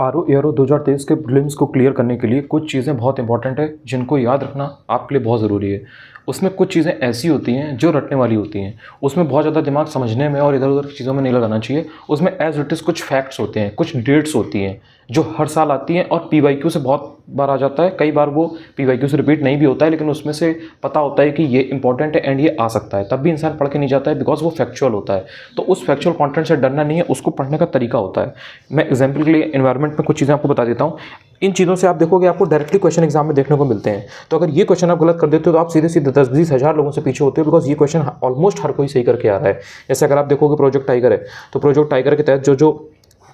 RO ARO 2023 के prelims को clear करने के लिए कुछ चीज़ें बहुत इंपॉर्टेंट है जिनको याद रखना आपके लिए बहुत ज़रूरी है। उसमें कुछ चीज़ें ऐसी होती हैं जो रटने वाली होती हैं, उसमें बहुत ज़्यादा दिमाग समझने में और इधर-उधर की चीज़ों में नहीं लगाना चाहिए। उसमें एज़ इट इज़ कुछ फैक्ट्स होते हैं, कुछ डेट्स होती हैं जो हर साल आती हैं और पीवाईक्यू से बहुत बार आ जाता है। कई बार वो पीवाईक्यू से रिपीट नहीं भी होता है, लेकिन उसमें से पता होता है कि ये इंपॉर्टेंट है एंड ये आ सकता है, तब भी इंसान पढ़ के नहीं जाता है बिकॉज वो फैक्चुअल होता है। तो उस फैक्चुअल कंटेंट से डरना नहीं है, उसको पढ़ने का तरीका होता है। मैं एग्जाम्पल के लिए एनवायरनमेंट में कुछ चीज़ें आपको बता देता हूँ। इन चीज़ों से आप देखोगे आपको डायरेक्टली क्वेश्चन एग्जाम में देखने को मिलते हैं। तो अगर ये क्वेश्चन आप गलत कर देते हो तो आप सीधे सीधे 10-20 हज़ार लोगों से पीछे होते हो, बिकॉज ये क्वेश्चन ऑलमोस्ट हर कोई सही करके आ रहा है। जैसे अगर आप देखोगे प्रोजेक्ट टाइगर है, तो प्रोजेक्ट टाइगर के तहत जो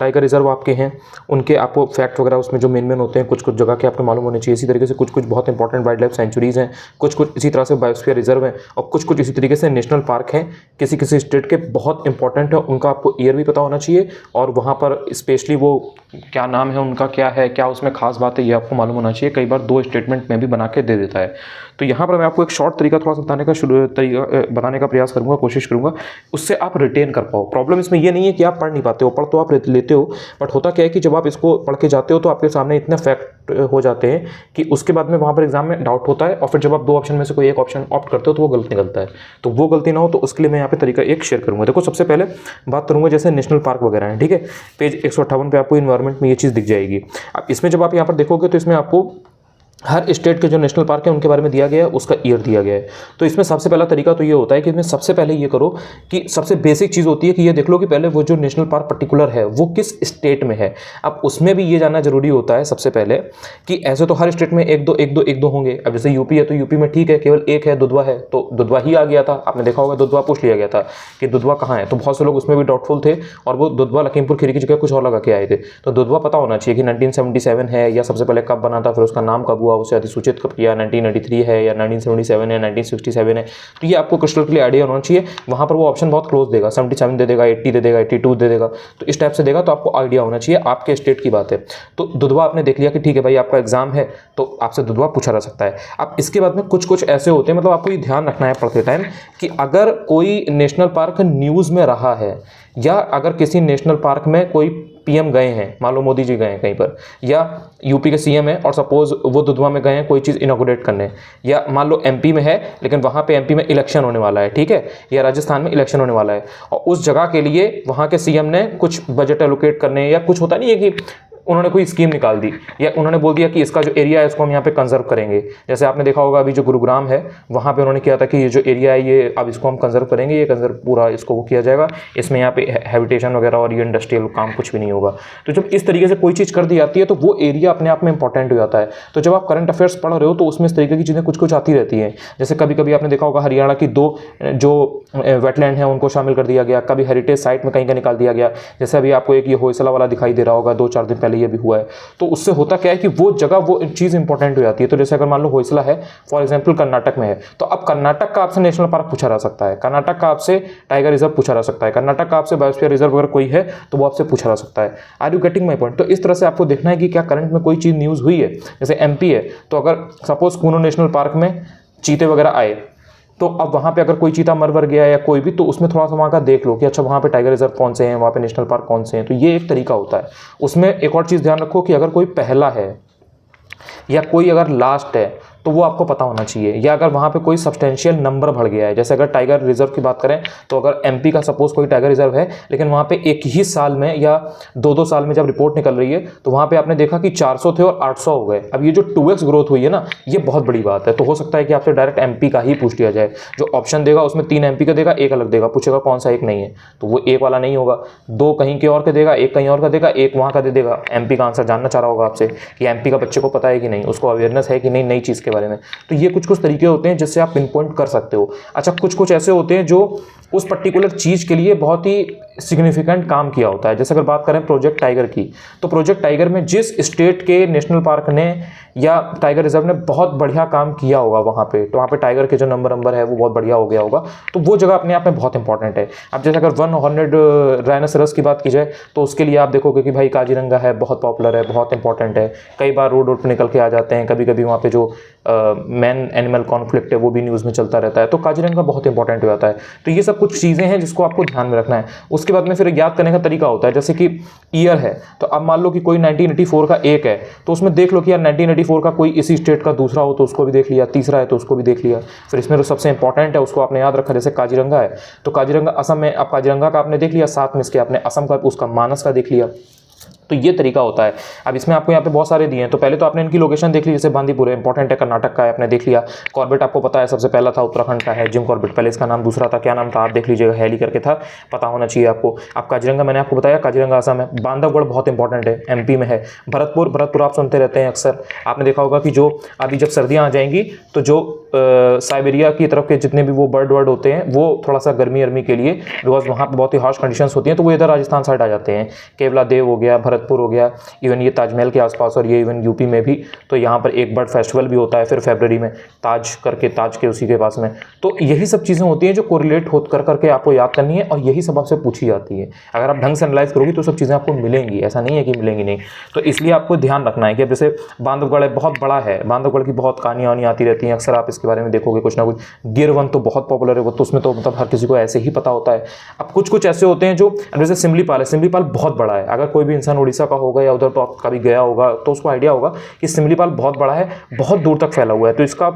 टाइगर रिजर्व आपके हैं उनके आपको फैक्ट वगैरह उसमें जो मेन होते हैं, कुछ कुछ जगह के आपको मालूम होने चाहिए। इसी तरीके से कुछ कुछ बहुत इंपॉर्टेंट वाइल्ड लाइफ सेंचुरीज़ हैं, कुछ कुछ इसी तरह से बायोस्फीयर रिजर्व हैं, और कुछ कुछ इसी तरीके से नेशनल पार्क हैं किसी किसी स्टेट के, बहुत इंपॉर्टेंट है। उनका आपको ईयर भी पता होना चाहिए और वहाँ पर स्पेशली वो क्या नाम है उनका, क्या है, क्या उसमें खास बात है, ये आपको मालूम होना चाहिए। कई बार 2 स्टेटमेंट में भी बना के दे देता है। तो यहाँ पर मैं आपको एक शॉर्ट तरीका थोड़ा सा बताने का प्रयास करूँगा, कोशिश करूँगा, उससे आप रिटेन कर पाओ। प्रॉब्लम इसमें ये नहीं है कि आप पढ़ नहीं पाते हो, पढ़ तो आप लेते हो, बट होता क्या है कि जब आप इसको पढ़ के जाते हो तो आपके सामने इतने फैक्ट हो जाते हैं कि उसके बाद में वहाँ पर एग्जाम में डाउट होता है, और फिर जब आप 2 ऑप्शन में से कोई एक ऑप्शन ऑप्ट करते हो तो वो गलत निकलता है। तो वो गलती ना हो तो उसके लिए मैं यहाँ पे तरीका एक शेयर करूँगा। देखो, सबसे पहले बात करूँगा जैसे नेशनल पार्क वगैरह हैं, ठीक है। पेज 158 पे आपको इन्वायरमेंट में ये चीज़ दिख जाएगी। अब इसमें जब आप यहाँ पर देखोगे तो इसमें आपको हर स्टेट के जो नेशनल पार्क है उनके बारे में दिया गया है, उसका ईयर दिया गया है। तो इसमें सबसे पहला तरीका तो ये होता है कि इसमें सबसे पहले ये करो कि सबसे बेसिक चीज़ होती है कि ये देख लो कि पहले वो जो नेशनल पार्क पर्टिकुलर है वो किस स्टेट में है। अब उसमें भी ये जानना जरूरी होता है सबसे पहले कि ऐसे तो हर स्टेट में एक दो होंगे। अब जैसे यूपी है तो यूपी में ठीक है, केवल एक है, दुधवा है, तो दुधवा ही आ गया था। आपने देखा होगा दुधवा पूछ लिया गया था कि दुधवा कहाँ है, तो बहुत से लोग उसमें भी डाउटफुल थे और वो दुधवा लखीमपुर खीरी की जगह कुछ और लगा के आए थे। तो दुधवा पता होना चाहिए कि 1977 है या सबसे पहले कब बना था, फिर उसका नाम कब हुआ, उसे अधिसूचित या 1993 है या 1977 है, 1967 है। तो ये आपको क्रिस्टल क्लियर आइडिया होना चाहिए। वहाँ पर वो ऑप्शन बहुत क्लोज देगा, 77 दे देगा, 80 दे देगा, 82 दे देगा, तो इस टाइप से देगा। तो आपको आइडिया होना चाहिए, आपके स्टेट की बात है। तो दुधवा आपने देख लिया कि ठीक है भाई आपका एग्जाम है तो आपसे दुधवा पूछा जा सकता है। अब इसके बाद में कुछ कुछ ऐसे होते हैं, मतलब आपको ये ध्यान रखना है पढ़ते टाइम कि अगर कोई नेशनल पार्क न्यूज़ में रहा है या अगर किसी नेशनल पार्क में कोई पीएम गए हैं, मान लो मोदी जी गए हैं कहीं पर, या यूपी के सीएम है और सपोज वो दुधवा में गए हैं कोई चीज़ इनॉग्रेट करने, या मान लो एमपी में है लेकिन वहाँ पे एमपी में इलेक्शन होने वाला है, ठीक है, या राजस्थान में इलेक्शन होने वाला है, और उस जगह के लिए वहाँ के सीएम ने कुछ बजट एलोकेट करने, या कुछ होता नहीं है कि उन्होंने कोई स्कीम निकाल दी या उन्होंने बोल दिया कि इसका जो एरिया है इसको हम यहाँ पे कंजर्व करेंगे। जैसे आपने देखा होगा अभी जो गुरुग्राम है वहाँ पे उन्होंने किया था कि ये जो एरिया है ये अब इसको हम कंजर्व करेंगे, ये कंजर्व पूरा इसको वो किया जाएगा, इसमें यहाँ पे हैबिटेशन वगैरह और ये इंडस्ट्रियल काम कुछ भी नहीं होगा। तो जब इस तरीके से कोई चीज़ कर दी जाती है तो वो एरिया अपने आप में इंपॉर्टेंट हो जाता है। तो जब आप करंट अफेयर्स पढ़ रहे हो तो उसमें इस तरीके की चीज़ें कुछ कुछ आती रहती हैं। जैसे कभी कभी आपने देखा होगा हरियाणा की 2 जो वेटलैंड है उनको शामिल कर दिया गया, कभी हेरिटेज साइट में कहीं का निकाल दिया गया। जैसे अभी आपको एक ये होयसला वाला दिखाई दे रहा होगा, 2-4 दिन पहले ये भी हुआ है। तो उससे होता क्या है कि वो जगह वो चीज़ इंपॉर्टेंट हो जाती है। तो जैसे अगर मान लो होयसला है फॉर एग्जांपल कर्नाटक में है, तो अब कर्नाटक का आपसे नेशनल पार्क पूछा जा सकता है, कर्नाटक का आपसे टाइगर रिजर्व पूछा जा सकता है, कर्नाटक का आपसे बायोस्फीयर रिजर्व अगर कोई है तो वो आपसे पूछा जा सकता है। Are you getting my point? तो इस तरह से आपको देखना है कि क्या करंट में कोई चीज़ न्यूज़ हुई है। जैसे एमपी है तो अगर सपोज कूनो नेशनल पार्क में चीते वगैरह आए तो अब वहाँ पे अगर कोई चीता मर गया या कोई भी, तो उसमें थोड़ा सा वहाँ का देख लो कि अच्छा वहाँ पे टाइगर रिजर्व कौन से हैं, वहाँ पे नेशनल पार्क कौन से हैं। तो ये एक तरीका होता है। उसमें एक और चीज़ ध्यान रखो कि अगर कोई पहला है या कोई अगर लास्ट है तो वो आपको पता होना चाहिए, या अगर वहाँ पे कोई सब्सटेंशियल नंबर बढ़ गया है। जैसे अगर टाइगर रिजर्व की बात करें तो अगर एमपी का सपोज कोई टाइगर रिजर्व है लेकिन वहाँ पे एक ही साल में या 2-2 साल में जब रिपोर्ट निकल रही है तो वहाँ पे आपने देखा कि 400 थे और 800 हो गए। अब ये जो 2x ग्रोथ हुई है ना, ये बहुत बड़ी बात है। तो हो सकता है कि आपसे डायरेक्ट एमपी का ही पूछ लिया जाए। जो ऑप्शन देगा उसमें 3 एमपी का देगा, एक अलग देगा, पूछेगा कौन सा एक नहीं है, तो वो एक वाला नहीं होगा, 2 कहीं के और का देगा, एक कहीं और का देगा, एक वहाँ का दे देगा। एमपी का आंसर जानना चाह रहा होगा आपसे कि एमपी का बच्चे को पता है कि नहीं, उसको अवेयरनेस है कि नहीं नई चीज़ के बारे में। तो ये कुछ कुछ तरीके होते हैं जिससे आप पिन पॉइंट कर सकते हो। अच्छा, कुछ कुछ ऐसे होते हैं जो उस पर्टिकुलर चीज़ के लिए बहुत ही सिग्निफिकेंट काम किया होता है। जैसे अगर बात करें प्रोजेक्ट टाइगर की, तो प्रोजेक्ट टाइगर में जिस स्टेट के नेशनल पार्क ने या टाइगर रिजर्व ने बहुत बढ़िया काम किया होगा वहाँ पे, तो वहाँ पे टाइगर के जो नंबर है वो बहुत बढ़िया हो गया होगा, तो वो जगह अपने आप में बहुत इंपॉर्टेंट है। अब जैसे अगर 1 हॉर्नेड राइनोसेरस की बात की जाए तो उसके लिए आप देखोगे कि भाई काजीरंगा है, बहुत पॉपुलर है, बहुत इंपॉर्टेंट है, कई बार रोड पर निकल के आ जाते हैं, कभी कभी वहाँ पे जो मैन एनिमल कॉन्फ्लिक्ट है वो भी न्यूज़ में चलता रहता है, तो काजीरंगा बहुत इंपॉर्टेंट हो जाता है। तो ये सब कुछ चीज़ें हैं जिसको आपको ध्यान में रखना है। उसके उसके बाद में फिर याद करने का तरीका होता है, जैसे कि ईयर है तो अब मान लो कि कोई 1984 का एक है तो उसमें देख लो कि यार 1984 का कोई इसी स्टेट का दूसरा हो तो उसको भी देख लिया, तीसरा है तो उसको भी देख लिया। फिर इसमें जो सबसे इंपॉर्टेंट है उसको आपने याद रखा, जैसे काजीरंगा है तो काजीरंगा असम में, अब काजीरंगा का आपने देख लिया, साथ में इसके आपने असम का उसका मानस का देख लिया। तो ये तरीका होता है। अब इसमें आपको यहाँ पे बहुत सारे दिए हैं, तो पहले तो आपने इनकी लोकेशन देख ली, जैसे बांदीपुर है इंपॉर्टेंट है, कर्नाटक का है आपने देख लिया। कॉर्बेट आपको पता है सबसे पहला था उत्तराखंड का है, जिम कॉर्बेट, पहले इसका नाम दूसरा था, क्या नाम था आप देख लीजिएगा, हैली करके था, पता होना चाहिए आपको। अब काजीरंगा मैंने आपको बताया, काजीरंगा असम है। बांधवगढ़ बहुत इंपॉर्टेंट है, एमपी में है। भरतपुर आप सुनते रहते हैं अक्सर, आपने देखा होगा कि जो अभी जब सर्दियाँ आ जाएंगी तो जो साइबेरिया की तरफ के जितने भी वो बर्ड वर्ड होते हैं वो थोड़ा सा गर्मी के लिए, बिकॉज वहाँ पे बहुत ही हार्श कंडीशंस होती हैं, तो वो इधर राजस्थान साइड आ जाते हैं। केवला देव हो गया, भरतपुर हो गया, इवन ये ताजमहल के आसपास, और ये इवन यूपी में भी। तो यहाँ पर एक बर्ड फेस्टिवल भी होता है फिर फरवरी में, ताज करके, ताज के उसी के पास में। तो यही सब चीज़ें होती हैं जो कोरिलेट हो करके आपको याद करनी है, और यही सब आपसे पूछी जाती है। अगर आप ढंग से एनालाइज करोगे तो सब चीज़ें आपको मिलेंगी, ऐसा नहीं है कि मिलेंगी नहीं। तो इसलिए आपको ध्यान रखना है कि अब जैसे बांधवगढ़ है, बहुत बड़ा है, बांधवगढ़ की बहुत कहानियाँ आती रहती हैं, अक्सर आप इसके बारे में देखोगे कुछ ना कुछ। गिर वन तो बहुत पॉपुलर है, वो तो उसमें तो मतलब हर किसी को ऐसे ही पता होता है। अब कुछ ऐसे होते हैं जो, जैसे सिमलीपाल है, सिमलीपाल बहुत बड़ा है। अगर कोई भी इंसान उड़ीसा का होगा या उधर कभी गया होगा तो उसको आइडिया होगा कि सिमलीपाल बहुत बड़ा है, बहुत दूर तक फैला हुआ है। तो इसका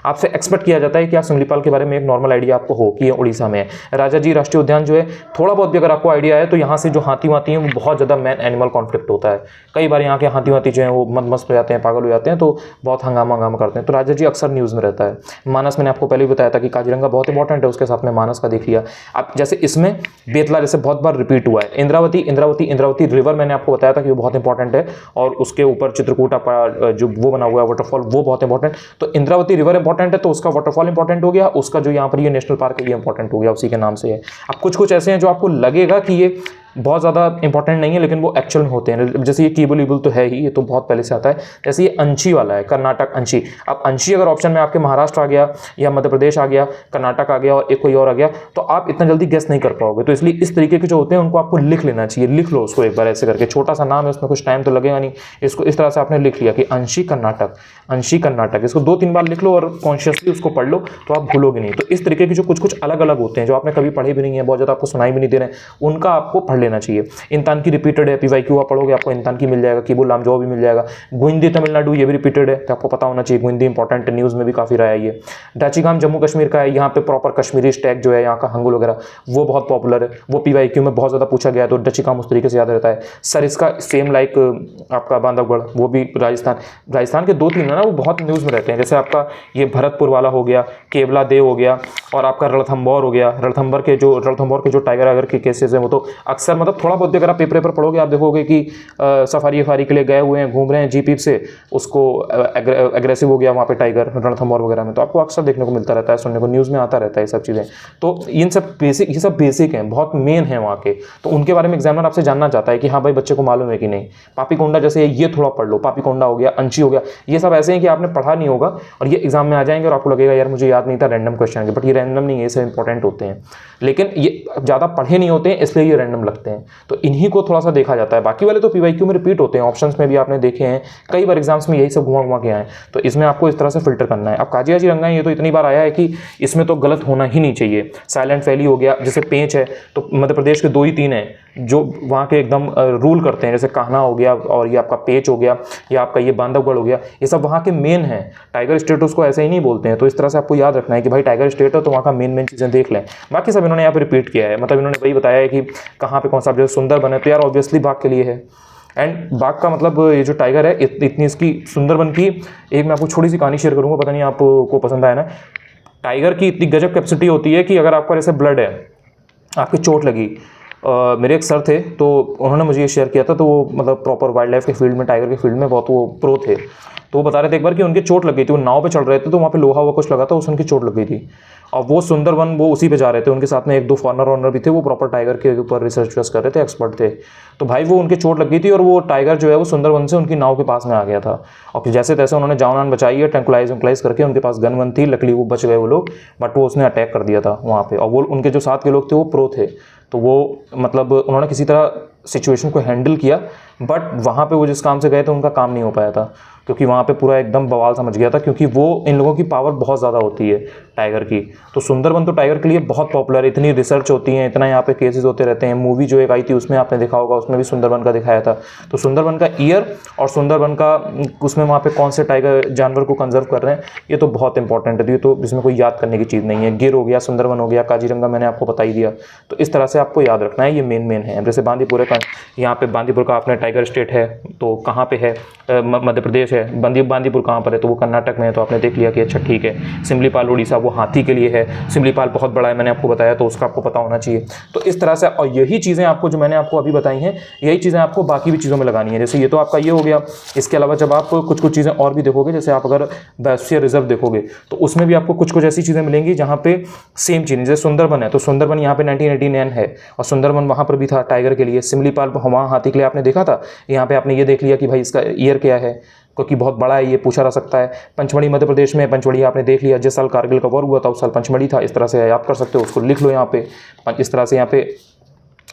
आपसे एक्सपेक्ट किया जाता है कि आप सिमलीपाल के बारे में एक नॉर्मल आइडिया आपको हो कि ये उड़ीसा में है। राजा जी राष्ट्रीय उद्यान जो है, थोड़ा बहुत भी अगर आपको आइडिया है तो यहाँ से जो हाथी वाती हैं वो बहुत ज़्यादा मैन एनिमल कॉन्फ्लिक्ट होता है। कई बार यहाँ के हाथी वाती जो है वो मस्त हो जाते हैं, पागल हो जाते हैं, तो बहुत हंगामा करते हैं। तो राजा जी अक्सर न्यूज़ में रहता है। मानस मैंने आपको पहले भी बताया था कि काजीरंगा बहुत इंपॉर्टेंट है, उसके साथ में मानस का देख लिया। अब जैसे इसमें बेतला जैसे बहुत बार रिपीट हुआ है। इंद्रावती रिवर मैंने आपको बताया था कि वो बहुत इंपॉर्टेंट है, और उसके ऊपर चित्रकूट आपका जो वो बना हुआ है वाटरफॉल, वो बहुत इंपॉर्टेंट। तो इंद्रावती रिवर इंपॉर्टेंट है तो उसका वाटरफॉल इंपॉर्टेंट हो गया, उसका जो यहाँ पर ये नेशनल पार्क है ये इंपॉर्टेंट हो गया, उसी के नाम से है। अब कुछ ऐसे हैं जो आपको लगेगा कि ये बहुत ज़्यादा इंपॉर्टेंट नहीं है, लेकिन वो एक्चुअल में होते हैं। जैसे ये कीबल ईबल तो है ही, ये तो बहुत पहले से आता है। जैसे ये अंशी वाला है, कर्नाटक अंशी। अब अंशी अगर ऑप्शन में आपके महाराष्ट्र आ गया या मध्य प्रदेश आ गया, कर्नाटक आ गया और एक कोई और आ गया, तो आप इतना जल्दी गेस नहीं कर पाओगे। तो इसलिए इस तरीके के जो होते हैं उनको आपको लिख लेना चाहिए। लिख लो उसको एक बार ऐसे करके, छोटा सा नाम है, उसमें कुछ टाइम तो लगेगा नहीं। इसको इस तरह से आपने लिख लिया कि अंशी कर्नाटक। इसको 2-3 बार लिख लो और कॉन्शियसली उसको पढ़ लो, तो आप भूलोगे नहीं। तो इस तरीके के जो कुछ अलग अलग होते हैं, जो आपने कभी पढ़े भी नहीं है, बहुत ज़्यादा आपको सुनाई भी नहीं दे रहे हैं, उनका आपको पढ़ लेना चाहिए। इंतान की रिपीटेड है, पीवाईक्यू आप पढ़ोगे आपको इंतान की मिल जाएगा, कीबुल लामजो भी मिल जाएगा। गुइंदी तमिलनाडु, ये भी रिपीटेड है, तो आपको पता होना चाहिए। गुइंदी इंपॉर्टेंट न्यूज़ में भी काफ़ी रहा है ये। डाचीगाम जम्मू कश्मीर का है, यहाँ पे प्रॉपर कश्मीरी स्टैग जो है यहाँ का हंगुल वगैरह वो बहुत पॉपुलर है, वो पीवाईक्यू में बहुत ज़्यादा पूछा गया है, तो डाचीगाम उस तरीके से याद रहता है। सरिस्का सेम लाइक आपका बांधवगढ़, वो भी राजस्थान के 2-3 है ना, वो बहुत न्यूज़ में रहते हैं। जैसे आपका ये भरतपुर वाला हो गया, केवला देव हो गया, और आपका रणथंभौर हो गया। रणथंभौर के जो टाइगर के केसेस हैं वो तो अक्सर मतलब थोड़ा बहुत अगर आप पेपर पढ़ोगे आप देखोगे कि सफारी के लिए गए हुए हैं, घूम रहे हैं जीप से, उसको एग्रेसिव हो गया वहाँ पे टाइगर रणथंभौर वगैरह में। तो आपको अक्सर देखने को मिलता रहता है, सुनने को न्यूज़ में आता रहता है ये सब चीज़ें। तो ये सब बेसिक हैं, बहुत मेन हैं वहाँ के, तो उनके बारे में एग्जामिनर आपसे जानना चाहता है कि हाँ भाई बच्चे को मालूम है कि नहीं। पापीकोंडा जैसे ये थोड़ा पढ़ लो, पापीकोंडा हो गया, अंशी हो गया, ये सब ऐसे हैं कि आपने पढ़ा नहीं होगा और ये एग्जाम में आ जाएंगे और आपको लगेगा यार मुझे याद नहीं था, रैंडम क्वेश्चन है। बट ये रैंडम नहीं है, ये सब इंपॉर्टेंट होते हैं, लेकिन ये ज़्यादा पढ़े नहीं होते हैं इसलिए ये रैंडम लगते हैं। तो इन्हीं को थोड़ा सा देखा जाता है। बाकी वाले तो पीवाईक्यू में रिपीट होते हैं, ऑप्शंस में भी आपने देखे हैं, कई बार एग्जाम्स में यही सब घुमा के आए। तो इसमें आपको इस तरह से फिल्टर करना है। अब काजीरंगा ये तो इतनी बार आया है कि इसमें तो गलत होना ही नहीं चाहिए। साइलेंट वैली हो गया, जैसे पेंच है तो मध्य प्रदेश के 2 ही 3 हैं जो वहाँ के एकदम रूल करते हैं, जैसे कान्हा हो गया और ये आपका पेंच हो गया या आपका ये बांधवगढ़ हो गया, ये सब वहाँ के मेन हैं। टाइगर स्टेट उसको ऐसे ही नहीं बोलते हैं। तो इस तरह से आपको याद रखना है कि भाई टाइगर स्टेट है तो वहाँ का मेन चीज़ें देख लें। बाकी सब इन्होंने यहाँ पे रिपीट किया है, मतलब इन्होंने वही बताया है कि कहाँ पे कौन सा जो सुंदर बने, तो यार ऑब्वियसली बाघ के लिए है। एंड बाघ का मतलब ये जो टाइगर है इतनी इसकी सुंदरबन की, एक मैं आपको छोटी सी कहानी शेयर करूँगा, पता नहीं आपको पसंद आया ना। टाइगर की इतनी गजब कैपेसिटी होती है कि अगर आपका जैसे ब्लड है, आपकी चोट लगी, मेरे एक सर थे तो उन्होंने मुझे ये शेयर किया था, तो वो मतलब प्रॉपर वाइल्ड लाइफ के फील्ड में, टाइगर के फील्ड में बहुत वो प्रो थे। तो वो बता रहे थे एक बार कि उनकी चोट लग गई थी, वो नाव पे चल रहे थे तो वहाँ पे लोहा हुआ कुछ लगा था, उससे उनकी चोट लग गई थी। और वो सुंदरबन वो उसी पे जा रहे थे, उनके साथ में 1-2 फॉरनर ऑनर भी थे, वो प्रॉपर टाइगर के ऊपर रिसर्च कर रहे थे, एक्सपर्ट थे। तो भाई वो उनकी चोट लग गई थी और वो टाइगर जो है वो सुंदरबन से उनकी नाव के पास में आ गया था। और फिर जैसे तैसे उन्होंने जान बचाई है, टैंकुलाइज करके, उनके पास गन वन थी, लकली वो बच गए वो लोग, बट वो उसने अटैक कर दिया था वहाँ पे। और वो उनके जो साथ के लोग थे वो प्रो थे, तो वो मतलब उन्होंने किसी तरह सिचुएशन को हैंडल किया बट वहाँ पे वो जिस काम से गए थे उनका काम नहीं हो पाया था, क्योंकि वहाँ पे पूरा एकदम बवाल समझ गया था, क्योंकि वो इन लोगों की पावर बहुत ज़्यादा होती है टाइगर की। तो सुंदरबन तो टाइगर के लिए बहुत पॉपुलर है, इतनी रिसर्च होती है, इतना यहाँ पे केसेस होते रहते हैं। मूवी जो एक आई थी उसमें आपने देखा होगा, उसमें भी सुंदरबन का दिखाया था। तो सुंदरबन का ईयर और सुंदरबन का उसमें वहाँ पे कौन से टाइगर जानवर को कंजर्व कर रहे हैं, ये तो बहुत इंपॉर्टेंट है। ये तो इसमें कोई याद करने की चीज़ नहीं है। गिर हो गया, सुंदरबन हो गया, काजीरंगा मैंने आपको बता ही दिया। तो इस तरह से आपको याद रखना है, ये मेन है। जैसे बांदीपुर है, यहाँ पे बांदीपुर का आपने टाइगर स्टेट है, तो कहाँ पे है, मध्य प्रदेश है। बांदीपुर कहाँ पर है, तो वो कर्नाटक में है। तो आपने देख लिया कि अच्छा ठीक है। सिमलीपाल उड़ीसा, वो हाथी के लिए है। सिमलीपाल बहुत बड़ा है, मैंने आपको बताया, तो उसका आपको पता होना चाहिए। तो इस तरह से, और यही चीज़ें आपको जो मैंने आपको अभी बताई हैं, यही चीज़ें आपको बाकी भी चीज़ों में लगानी है। जैसे ये तो आपका ये हो गया। इसके अलावा जब आप कुछ चीज़ें और भी देखोगे, जैसे आप अगर बायोस्फीयर रिजर्व देखोगे, तो उसमें भी आपको कुछ ऐसी चीज़ें मिलेंगी जहाँ पे सेम चीज़, जैसे सुंदरबन है, तो सुंदरबन यहाँ पे 1989 है, और सुंदरबन वहाँ पर भी था टाइगर के लिए। सिमलीपाल वहाँ हाथी के लिए आपने देखा था। यहाँ पे आपने ये देख लिया कि भाई इसका ईयर क्या है, क्योंकि बहुत बड़ा है, ये पूछा जा सकता है। पंचमढ़ी मध्य प्रदेश में, पंचमढ़ी आपने देख लिया, जिस साल कारगिल का वॉर हुआ था उस साल पंचमढ़ी था। इस तरह से याद कर सकते हो, उसको लिख लो यहाँ पे। इस तरह से यहाँ पे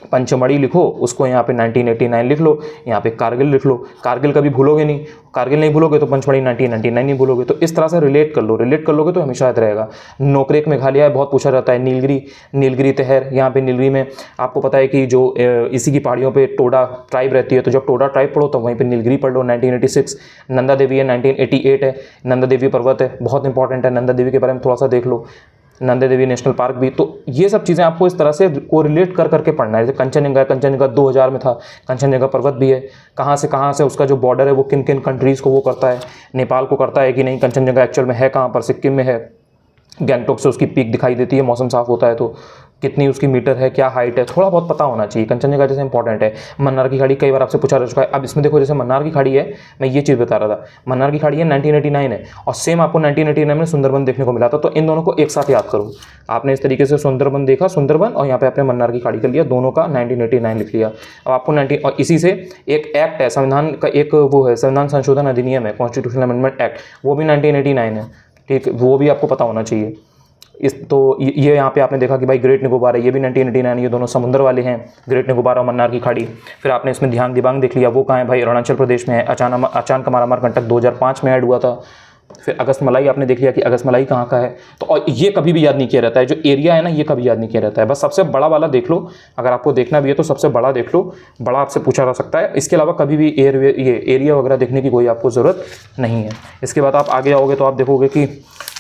पंचमढ़ी लिखो, उसको यहाँ पे 1989 लिख लो, यहाँ पे कारगिल लिख लो। कारगिल कभी भूलोगे नहीं, कारगिल नहीं भूलोगे तो पंचमढ़ी 1999 नहीं भूलोगे। तो इस तरह से रिलेट कर लो, रिलेट कर लोगे तो हमेशा याद रहेगा। नोकरेक मेघालय बहुत पूछा जाता है। नीलगिरी तहर, यहाँ पे नीलगिरी में आपको पता है कि जो इसी की पहाड़ियों पे टोडा ट्राइब रहती है, तो जब टोडा ट्राइब पढ़ो तो वहीं पे नीलगिरी पढ़ लो। 1986 नंदा देवी है, 1988 है, नंदा देवी पर्वत है, बहुत इंपॉर्टेंट है। नंदा देवी के बारे में थोड़ा सा देख लो, नंदा देवी नेशनल पार्क भी। तो ये सब चीज़ें आपको इस तरह से को रिलेट कर करके पढ़ना है। जैसे कंचनजंगा 2000 में था, कंचनजंगा पर्वत भी है, कहाँ से उसका जो बॉर्डर है वो किन किन कंट्रीज़ को वो करता है, नेपाल को करता है कि नहीं, कंचनजंगा एक्चुअल में है कहाँ पर, सिक्किम में है। गैंगटॉक से उसकी पीक दिखाई देती है, मौसम साफ होता है तो। कितनी उसकी मीटर है, क्या हाइट है, थोड़ा बहुत पता होना चाहिए। कंचनजंगा जैसे इंपॉर्टेंट है। मन्नार की खाड़ी कई बार आपसे पूछा जा चुका है। अब इसमें देखो, जैसे मन्नार की खाड़ी है, मैं ये चीज़ बता रहा था, मन्नार की खाड़ी है 1989 है, और सेम आपको 1989 में सुंदरबन देखने को मिला था। तो इन दोनों को एक साथ याद करो। आपने इस तरीके से सुंदरबन देखा, सुंदरबन, और यहाँ पे आपने मन्नार की खाड़ी कर लिया, दोनों का 1989 लिख लिया। अब आपको 19, और इसी से एक एक्ट है, संविधान का एक वो है, संविधान संशोधन अधिनियम है, कॉन्स्टिट्यूशनल अमेंडमेंट एक्ट, वो भी 1989 है। ठीक, वो भी आपको पता होना चाहिए। तो ये यहाँ पे आपने देखा कि भाई ग्रेट निकोबार है, ये भी 1989, ये दोनों समुद्र वाले हैं, ग्रेट निकोबार और मन्नार की खाड़ी। फिर आपने इसमें दिहांग दिबांग देख लिया, वो कहाँ है भाई, अरुणाचल प्रदेश में है। अचानक मारामार कंटक 2005 में ऐड हुआ था। फिर अगस्तमलाई आपने देख लिया कि अगस्तमलाई कहाँ का है। तो और ये कभी भी याद नहीं किया रहता है, जो एरिया है ना, ये कभी याद नहीं किया रहता है। बस सबसे बड़ा वाला देख लो, अगर आपको देखना भी है तो सबसे बड़ा देख लो, बड़ा आपसे पूछा जा सकता है। इसके अलावा कभी भी ये एरिया वगैरह देखने की कोई आपको ज़रूरत नहीं है। इसके बाद आप आगे आओगे तो आप देखोगे कि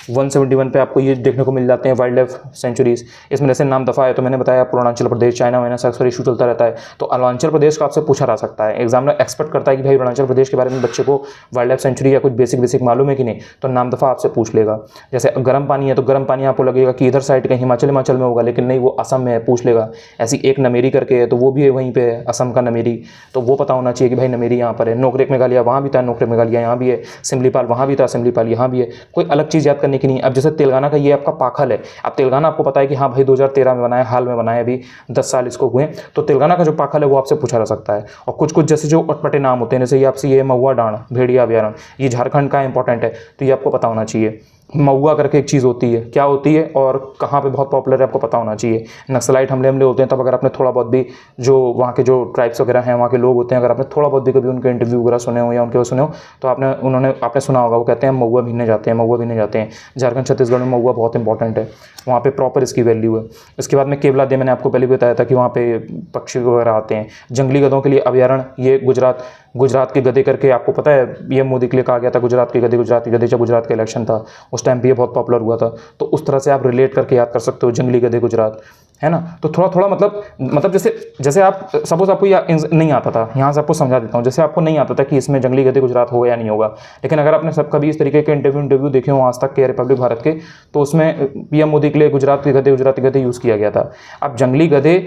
171 पे आपको ये देखने को मिल जाते हैं वाइल्ड लाइफ सेंचुरीज। इसमें जैसे नाम दफ़ा है, तो मैंने बताया अरुणाचल प्रदेश, चाइना वाइना से अक्सर इशू चलता रहता है। तो अरुणाचल प्रदेश का आपसे पूछा जा सकता है, एग्जामिनर एक्सपेक्ट करता है कि भाई अरुणाचल प्रदेश के बारे में बच्चे को वाइल्ड लाइफ सेंचुरी या कुछ बेसिक मालूम है कि नहीं, तो नाम दफ़ा आपसे पूछ लेगा। जैसे गर्म पानी है, तो गर्म पानी आपको लगेगा कि इधर साइड कहीं हिमाचल में होगा, लेकिन नहीं, वो असम में है, पूछ लेगा। ऐसी एक नमेरी करके है, तो वो भी है वहीं पे है, असम का नमेरी, तो वो पता होना चाहिए कि भाई नमेरी यहाँ पर है। नोकरेक मेघालय वहाँ भी था, नोकरेक मेघालय यहाँ भी है। सिमलीपाल वहाँ भी था, सिमलीपाल यहाँ भी है। कोई अलग चीज़ याद करने की नहीं। अब जैसे तेलंगाना का ये आपका पाखल है। अब तेलंगाना आपको पता है कि हाँ भाई 2013 में बनाया, हाल में बनाया, अभी 10 साल इसको हुए। तो तेलंगाना का जो पाखल है वो आपसे पूछा जा सकता है। और कुछ जैसे जो अटपटे नाम होते हैं, जैसे ये आपसे ये महुआ डांड भेड़िया अभयारण्य, ये झारखंड का इंपॉर्टेंट है, तो ये आपको पता होना चाहिए। महुआ करके एक चीज़ होती है, क्या होती है और कहाँ पे बहुत पॉपुलर है, आपको पता होना चाहिए। नक्सलाइट हमले होते हैं, तब अगर आपने थोड़ा बहुत भी, जो वहाँ के जो ट्राइब्स वगैरह हैं, वहाँ के लोग होते हैं, अगर आपने थोड़ा बहुत भी कभी उनके इंटरव्यू वगैरह सुने हो या उनके वो सुने हो, तो आपने सुना होगा, वो कहते हैं महुआ भीनने जाते हैं। झारखंड छत्तीसगढ़ में महुआ बहुत इंपॉर्टेंट है, वहाँ पे प्रॉपर इसकी वैल्यू है। इसके बाद में केवला दे, मैंने आपको पहले भी बताया था कि वहाँ पे पक्षी वगैरह आते हैं। जंगली गधों के लिए अभयारण्य, ये गुजरात के गधे करके, आपको पता है पीएम मोदी के लिए कहा गया था गुजरात के गधे, जब गुजरात का इलेक्शन था उस टाइम पे ये बहुत पॉपुलर हुआ था। तो उस तरह से आप रिलेट करके याद कर सकते हो, जंगली गधे गुजरात, है ना। तो थोड़ा मतलब जैसे आप सपोज आपको नहीं आता था, यहाँ से आपको समझा देता हूँ। जैसे आपको नहीं आता था कि इसमें जंगली गधे गुजरात होगा या नहीं होगा, लेकिन अगर आपने सब कभी इस तरीके के इंटरव्यू देखे हो आज तक के रिपब्लिक भारत के, तो उसमें पीएम मोदी के लिए गुजराती गधे यूज़ किया गया था। अब जंगली गधे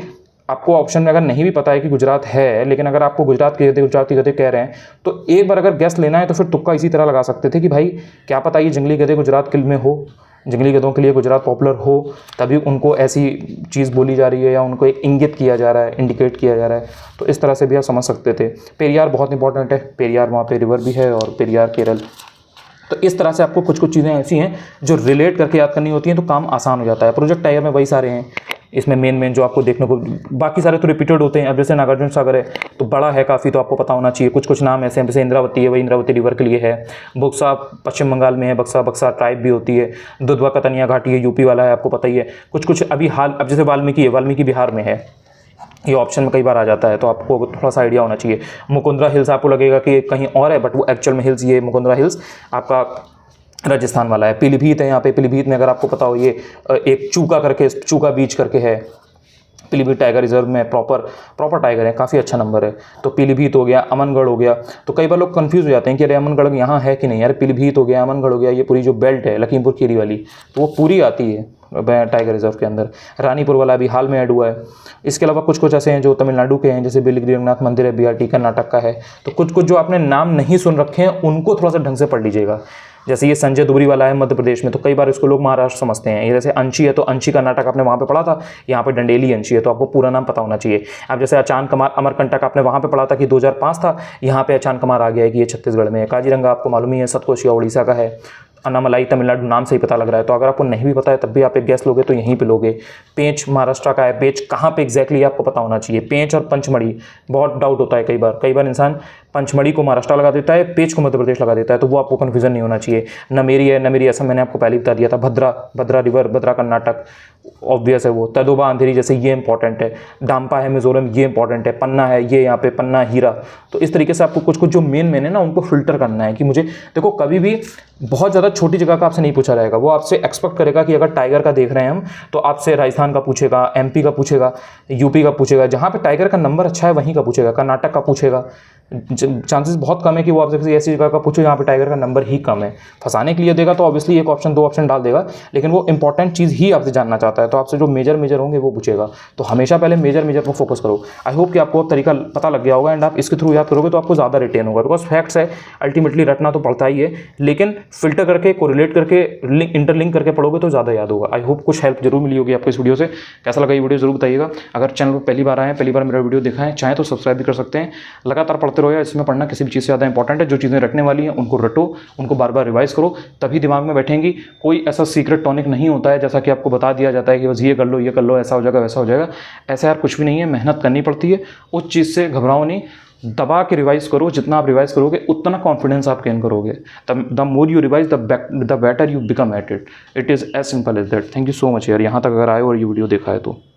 आपको ऑप्शन में अगर नहीं भी पता है कि गुजरात है, लेकिन अगर आपको गुजराती गधे कह रहे हैं, तो एक बार अगर गेस लेना है तो फिर तुक्का इसी तरह लगा सकते थे कि भाई क्या पता ये जंगली गधे गुजरात के में हो, जंगली गधों के लिए गुजरात पॉपुलर हो, तभी उनको ऐसी चीज़ बोली जा रही है या उनको एक इंगित किया जा रहा है, इंडिकेट किया जा रहा है। तो इस तरह से भी आप समझ सकते थे। पेरियार बहुत इंपॉर्टेंट है, पेरियार वहाँ पे रिवर भी है, और पेरियार केरल। तो इस तरह से आपको कुछ चीज़ें ऐसी हैं जो रिलेट करके याद करनी होती हैं, तो काम आसान हो जाता है। प्रोजेक्ट टाइगर में वही सारे हैं, इसमें मेन जो आपको देखने को, बाकी सारे तो रिपीटेड होते हैं। अब जैसे नागार्जुन सागर है तो बड़ा है काफ़ी, तो आपको पता होना चाहिए। कुछ नाम ऐसे हैं, जैसे इंद्रावती है, वही इंद्रावती रिवर के लिए है। बुक्सा पश्चिम बंगाल में है, बक्सा ट्राइब भी होती है। दुधवा कतनिया घाटी है, यूपी वाला है, आपको पता ही है। कुछ अभी हाल, अब जैसे वाल्मीकि है, वाल्मीकि बिहार में है, ये ऑप्शन में कई बार आ जाता है, तो आपको थोड़ा सा आइडिया होना चाहिए। मुकुंदरा हिल्स आपको लगेगा कि कहीं और है, बट वो एक्चुअल में हिल्स, ये मुकुंदरा हिल्स आपका राजस्थान वाला है। पीलीभीत है यहाँ पे, पीलीभीत में अगर आपको पता हो, ये एक चूका बीच करके है। पीलीभीत टाइगर रिजर्व में प्रॉपर टाइगर है, काफ़ी अच्छा नंबर है। तो पीलीभीत हो गया, अमनगढ़ हो गया। तो कई बार लोग कंफ्यूज हो जाते हैं कि अरे अमनगढ़ यहाँ है कि नहीं, यार पीलीभीत हो गया, अमनगढ़ हो गया, ये पूरी जो बेल्ट है लखीमपुर खीरी वाली, तो वो पूरी आती है टाइगर रिजर्व के अंदर। रानीपुर वाला अभी हाल में ऐड हुआ है। इसके अलावा कुछ ऐसे हैं जो तमिलनाडु के हैं, जैसे बिलगिरी रंगनाथ मंदिर है, बीआरटी कर्नाटक का है। तो कुछ जो आपने नाम नहीं सुन रखे हैं उनको थोड़ा सा ढंग से पढ़ लीजिएगा। जैसे ये संजय दुबरी वाला है मध्य प्रदेश में, तो कई बार इसको लोग महाराष्ट्र समझते हैं। ये जैसे अंशी है, तो अंशी कर्नाटक आपने वहाँ पे पढ़ा था, यहाँ पे डंडेली अंशी है, तो आपको पूरा नाम पता होना चाहिए। अब जैसे अचान कमार अमरकंटक आपने वहाँ पे पढ़ा था कि 2005 था, यहाँ पे अचान कमार आ गया है कि ये छत्तीसगढ़ में है। काजीरंगा आपको मालूम ही है, सतकोशिया उड़ीसा का है। अनामलाई तमिलनाडु, नाम से ही पता लग रहा है। तो अगर आपको नहीं भी पता है तब भी आप एक गैस लोगे तो यहीं पे लोगे। पेंच महाराष्ट्र का है, पेंच कहाँ पे एग्जैक्टली आपको पता होना चाहिए। पेंच और पंचमढ़ी बहुत डाउट होता है कई बार इंसान पंचमढ़ी को महाराष्ट्र लगा देता है, पेंच को मध्य प्रदेश लगा देता है, तो वो आपको कन्फ्यूजन नहीं होना चाहिए। नमेरी है, नमेरी असम मैंने आपको पहले बता दिया था। भद्रा रिवर, भद्रा कर्नाटक ऑब्वियस है वो। तदोबा अंधेरी जैसे ये इंपॉर्टेंट है। डांपा है मिजोरम, ये इंपॉर्टेंट है। पन्ना है, ये यहाँ पे पन्ना हीरा। तो इस तरीके से आपको कुछ जो मेन है ना उनको फिल्टर करना है कि मुझे देखो, कभी भी बहुत ज़्यादा छोटी जगह का आपसे नहीं पूछा जाएगा। वो आपसे एक्सपेक्ट करेगा कि अगर टाइगर का देख रहे हैं हम, तो आपसे राजस्थान का पूछेगा, एमपी का पूछेगा, यूपी का पूछेगा। जहाँ पे टाइगर का नंबर अच्छा है वहीं का पूछेगा। कर्नाटक का पूछेगा। चांसेस बहुत कम है कि वो आपसे किसी ऐसी जगह का पूछे जहाँ पे टाइगर का नंबर ही कम है। फंसाने के लिए देगा तो ऑब्वियसली एक ऑप्शन 2 ऑप्शन डाल देगा, लेकिन वो इंपॉर्टेंट चीज़ ही आपसे जानना चाहता है, तो आपसे जो मेजर होंगे वो पूछेगा। तो हमेशा पहले मेजर पर फोकस करो। आई होप कि आपको अब तरीका पता लग गया होगा, एंड आप इसके थ्रू याद करोगे तो आपको ज़्यादा रिटेन होगा। बिकॉज फैक्ट्स है, अल्टीमेटली रटना तो पड़ता ही है, लेकिन फिल्टर करके, कोरिलेट करके, इंटरलिंक करके पढ़ोगे तो ज़्यादा याद होगा। आई होप कुछ हेल्प जरूर मिली होगी आपको इस वीडियो से। कैसा लगा ये वीडियो जरूर बताइएगा। अगर चैनल पर पहली बार आए, पहली बार मेरा वीडियो देखा है, चाहे तो सब्सक्राइब भी कर सकते हैं। लगातार पढ़ते रहो, इसमें पढ़ना किसी भी चीज़ से ज़्यादा इंपॉर्टेंट है। जो चीज़ें रटने वाली हैं उनको रटो, उनको बार बार रिवाइज करो, तभी दिमाग में बैठेंगी। कोई ऐसा सीक्रेट टॉनिक नहीं होता है जैसा कि आपको बता दिया जाता है कि बस ये कर लो, ऐसा हो जाएगा, वैसा हो जाएगा। ऐसा यार कुछ भी नहीं है, मेहनत करनी पड़ती है। उस चीज़ से घबराओ नहीं, दबा के रिवाइज करो। जितना आप रिवाइज करोगे उतना कॉन्फिडेंस आप गेन करोगे। The more you revise the better you become at it. It is as simple as that. Thank you so much यार, यहाँ तक अगर आए और ये वीडियो देखा है तो।